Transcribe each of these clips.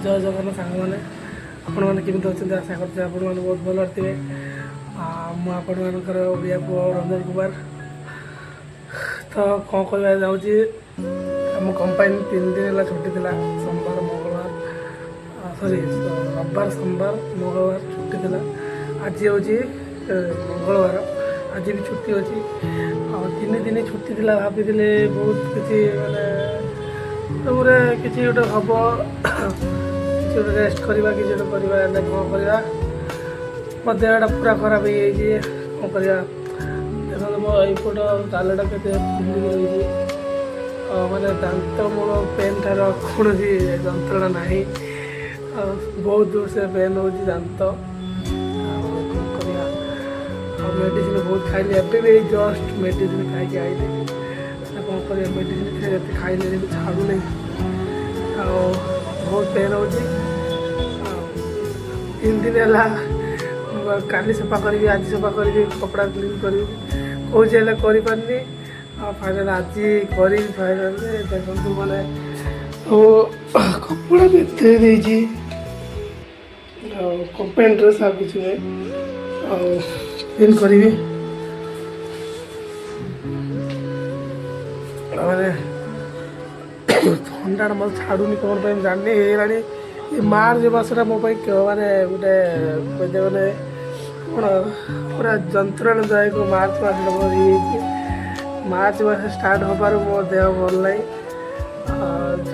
जय जगन्नाथ सांग मैंने आपण मैंने केमी अच्छा आशा करते आपण मैंने बहुत भल थे मुझर ओडिया पुओ रंजन कुमार। तो कौन कह जाऊँगी आम कंपानी 3 दिन है छुट्टी थी सोमवार मंगलवार सॉरी रविवार सोमवार मंगलवार छुट्टी थी। आज हूँ मंगलवार आज भी छुट्टी अच्छी 3 दिन छुट्टी थी भाभी बहुत किसी मानने किसी गोटे हम किसी गोटे रेस्ट करवा कि कौन करवा मो देहटा पूरा खराब हो जाइए कौन करवा देखो मो यपट गालटा के फुलिक रही माने दांत मूल पेन ठार कौन जंत्रणा ना बहुत दूर से पेन हो दांत मेडिसिन बहुत खाइली एवं भी जस्ट मेडिसिन खाई आइले कौन कर मेडिसिन खाइले भी छाड़ू नहीं बहुत पेन हो 3 दिन है काली सफा करी आज सफा करी कपड़ा क्लीन करी कौन पारनी फाइनाल आज करी फाइनाल देखो मैंने कपड़ा बेते कंपेन ड्रेस आ किसी क्लीन करी मैंने थंडा मत छाड़ूनी कौन पर जानी ये मार्च मसटा मो माने गोटे कहते मैंने कौन पूरा जंत्रणादायक मार्च मसटा मोर मार्च मस स्टार्ट होबार मो देह भल ना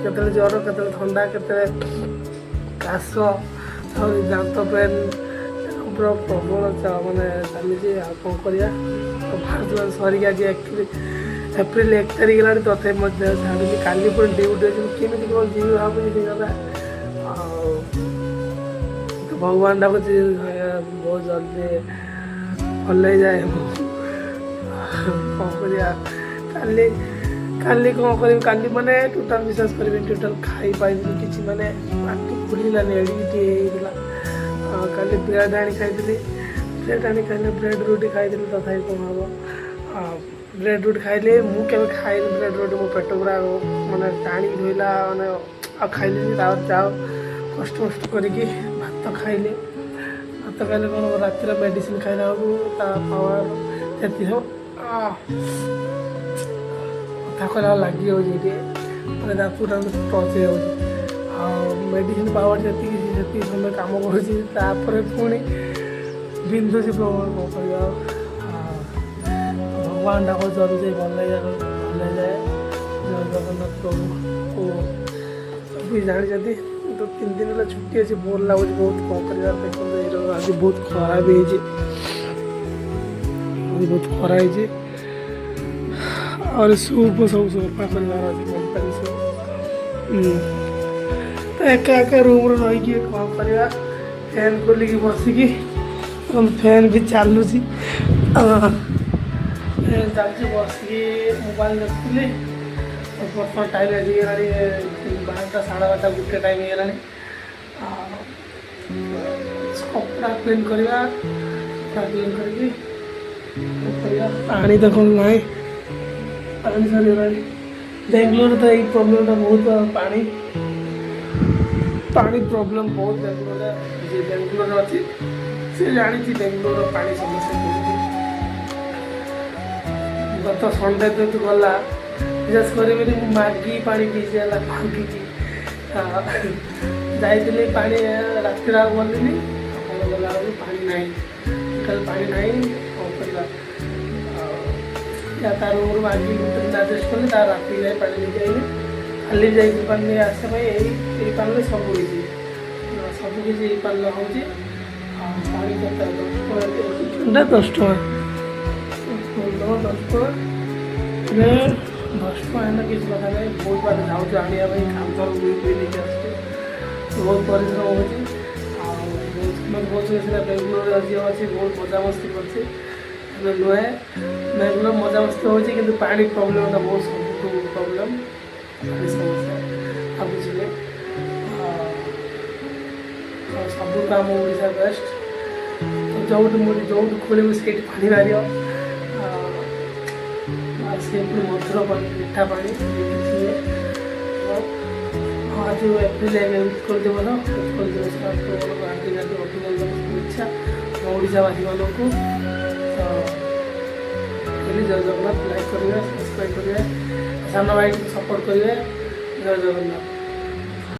केते ज्वर केते थंडा केते काश दांत पेन पूरा प्रबल माने चली कौन कर भारत सरिक आज एक्चुअली एप्रिल 1 तारिख है तथे छाड़ी काली पूरा ड्यूटी अच्छी केमी कौन जी भावी तो भगवान डाक बहुत जल्दी भल जाए कौन कर काली कौन कर माने टोटाल विश्वास करें टोटाल खाई पाई कि माने पाटी खुलानी एडिटे काली ब्रेड आनी खाई ब्रेड आनी खाइले ब्रेड रुटी खाई तथा कौन हम ब्रेड रुटी खाइले मुझे खाई ब्रेड रुटी मो पेट पूरा माने टाणी धोला माने खाइली जाओ कष्ट कष्ट करके भात खाइले भात खाइले कौन रातिर मेडिसिन खाइला पावर जी कथा कहला लगी मैंने पूरा टच हो मेडिसिन पावर जी समय कम कर पुणी बिंदु से प्रबल कौन कर भगवान डाक जरूर भल जाए जय जगन्नाथ प्रभु को जानी तो 3 दिन है छुट्टी अच्छी बोर लगुच बहुत कौन कर देखो आज बहुत खराब बहुत खरा और सूप सब सफा कर कंपानी सब तो एक रूम रही कौन कर फैन खोलिकी बसिकी फैन भी चलुँ चलती बसिकी मोबाइल देखुली बर्तमान टाइम आज 12टा 12:30 गुटे टाइम है कपड़ा क्लीन करवा क्लीन करके पानी देखो ना पानी सर बेंगलोर तो यही प्रोब्लेम बहुत पानी प्रोब्लेम बहुत बेंगलोर अच्छी से जानी बेंगलोर पानी समस्या गत संडे तो गला विशेष कर मैगी पा पीछे मागिकी जाइली पा राति गलि गला पा ना कल पा ना कौन करवा या तार रूम मागिक एडजस्ट कले राति जाए पा लेके आइले खाली जाइए पानी आसपा यही पानी सबकि सबकि पानी हूँ पानी के 10 टका 10 टका 10 टका है किसी कथा नहीं बहुत बार जाऊँ आने काम कर लेके आसते बहुत परिश्रम हो बहुत बेंगलोर आज अच्छी बहुत मजा मस्ती कर नुहे बेंगलोर मजा मस्ती हो कि पानी प्रोब्लेम बहुत सब प्रोब्लेम पानी समस्या आ बुझे सब काम ओडिशा बेस्ट तो जो खोल से पानी बाहर से मधुर पानी मीठा पानी आज एप्रिल 1 दिवस हार्दिक अभिनंदन शुभेच्छा ओडावासी मानक जय जगन्नाथ लाइक करेंगे सब्सक्राइब करेंगे सान भाई सपोर्ट करेंगे जय जगन्नाथ।